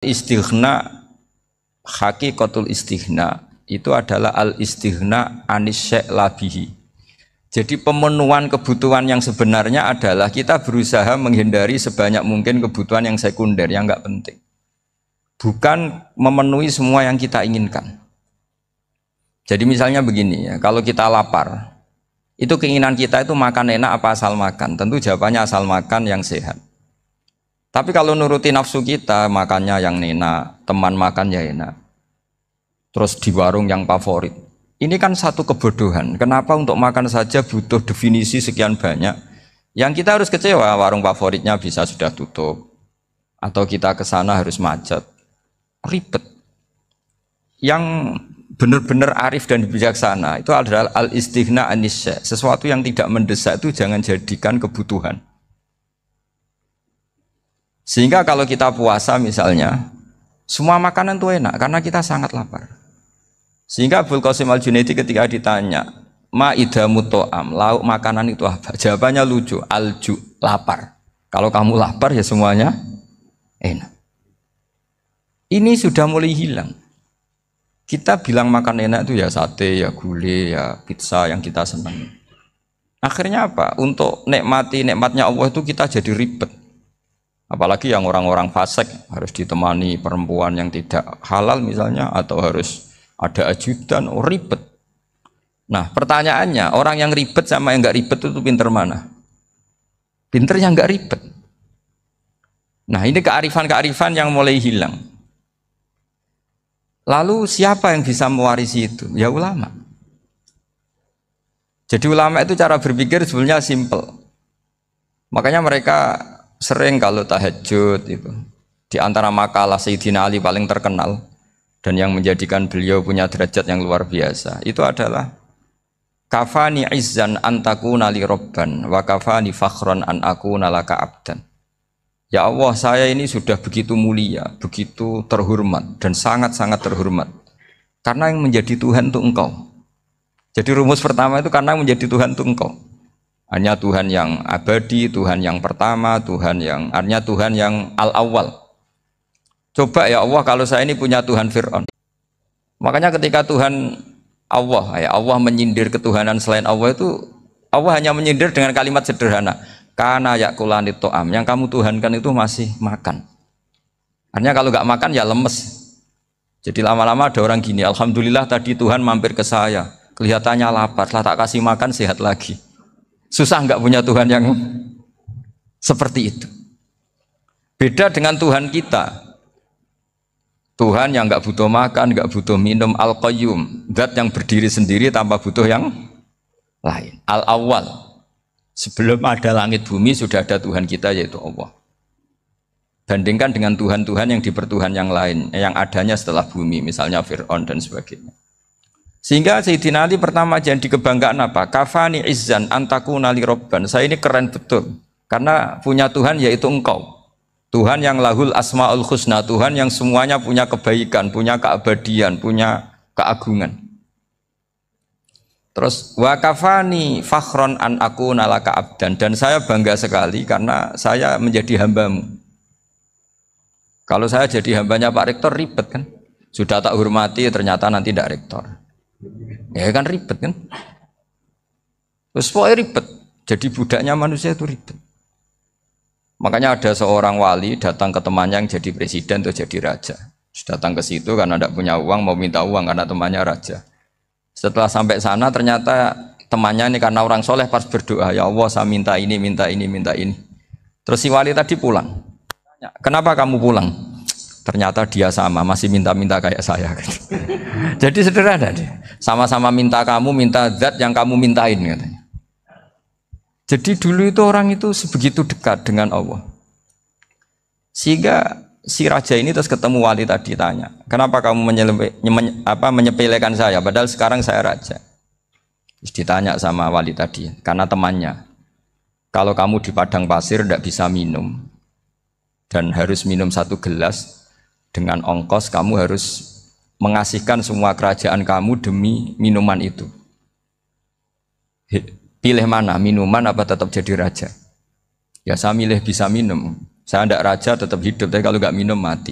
Istighna, hakikatul istighna itu adalah al-istighna anis syai' labihi. Jadi pemenuhan kebutuhan yang sebenarnya adalah kita berusaha menghindari sebanyak mungkin kebutuhan yang sekunder, yang enggak penting. Bukan memenuhi semua yang kita inginkan. Jadi misalnya begini ya, kalau kita lapar, itu keinginan kita itu makan enak apa asal makan? Tentu jawabannya asal makan yang sehat. Tapi kalau nuruti nafsu kita, makannya yang enak, teman makan ya enak. Terus di warung yang favorit. Ini kan satu kebodohan. Kenapa untuk makan saja butuh definisi sekian banyak? Yang kita harus kecewa, warung favoritnya bisa sudah tutup. Atau kita ke sana harus macet. Ribet. Yang benar-benar arif dan bijaksana itu adalah al-istighna anisya. Sesuatu yang tidak mendesak itu jangan jadikan kebutuhan. Sehingga kalau kita puasa misalnya, semua makanan itu enak karena kita sangat lapar. Sehingga Abul Qasim Al-Junaidi ketika ditanya, ma idamu to'am, lauk makanan itu apa? Jawabannya lucu, alju, lapar. Kalau kamu lapar ya semuanya enak. Ini sudah mulai hilang. Kita bilang makan enak itu ya sate, ya gulai, ya pizza yang kita senang. Akhirnya apa? Untuk nikmati nikmatnya Allah itu kita jadi ribet. Apalagi yang orang-orang fasik harus ditemani perempuan yang tidak halal misalnya, atau harus ada ajudan, ribet. Nah pertanyaannya, orang yang ribet sama yang nggak ribet itu pinter mana? Pinter yang nggak ribet. Nah ini kearifan-kearifan yang mulai hilang. Lalu siapa yang bisa mewarisi itu? Ya ulama. Jadi ulama itu cara berpikir sebenarnya simple. Makanya mereka sering kalau tahajud itu, di antara makalah Sayyidina Ali paling terkenal dan yang menjadikan beliau punya derajat yang luar biasa itu adalah kafani izzan antakuna li robban wa kafani fakhran an akuna laka abdan. Ya Allah, saya ini sudah begitu mulia, begitu terhormat dan sangat-sangat terhormat karena yang menjadi Tuhan itu Engkau. Jadi rumus pertama itu karena menjadi Tuhan itu Engkau. Hanya Tuhan yang abadi, Tuhan yang pertama, artinya Tuhan yang al-awwal. Coba ya Allah, kalau saya ini punya Tuhan Fir'aun. Makanya ketika Tuhan Allah, ya Allah menyindir ketuhanan selain Allah itu, Allah hanya menyindir dengan kalimat sederhana. Kana yakulanit to'am, yang kamu tuhankan itu masih makan. Artinya kalau nggak makan ya lemes. Jadi lama-lama ada orang gini, alhamdulillah tadi Tuhan mampir ke saya, kelihatannya lapar, setelah tak kasih makan sehat lagi. Susah nggak punya Tuhan yang seperti itu. Beda dengan Tuhan kita. Tuhan yang nggak butuh makan, nggak butuh minum, al-qayyum, zat yang berdiri sendiri tanpa butuh yang lain. Al-awwal, sebelum ada langit bumi sudah ada Tuhan kita yaitu Allah. Bandingkan dengan Tuhan-Tuhan yang dipertuhan yang lain, yang adanya setelah bumi, misalnya Fir'aun dan sebagainya. Sehingga Sayyidina Ali pertama jadi kebanggaan apa? Kafani izzan antakuna li robban. Saya ini keren betul karena punya Tuhan yaitu Engkau. Tuhan yang lahul asmaul husna, Tuhan yang semuanya punya kebaikan, punya keabadian, punya keagungan. Terus wa kafani fakhron an akuna laka abdan, dan saya bangga sekali karena saya menjadi hambamu. Kalau saya jadi hambanya Pak Rektor ribet kan? Sudah tak hormati ternyata nanti tidak rektor. Ya kan ribet kan? Terus pokoknya ribet. Jadi budaknya manusia itu ribet. Makanya ada seorang wali datang ke temannya yang jadi presiden atau jadi raja. Datang ke situ karena tidak punya uang, mau minta uang karena temannya raja. Setelah sampai sana ternyata temannya ini karena orang soleh pas berdoa, ya Allah saya minta ini, minta ini, minta ini. Terus si wali tadi pulang. Kenapa kamu pulang? Ternyata dia sama, masih minta-minta kayak saya. Jadi sederhana dia. Sama-sama minta kamu, minta zat yang kamu mintain katanya. Jadi dulu itu orang itu sebegitu dekat dengan Allah. Sehingga si raja ini terus ketemu wali tadi tanya, kenapa kamu menyepelekan saya padahal sekarang saya raja? Terus ditanya sama wali tadi, karena temannya, kalau kamu di padang pasir tidak bisa minum dan harus minum 1 gelas, dengan ongkos kamu harus mengasihkan semua kerajaan kamu demi minuman itu. Pilih mana, minuman apa tetap jadi raja? Ya saya milih bisa minum. Saya tidak raja tetap hidup, tapi kalau nggak minum mati.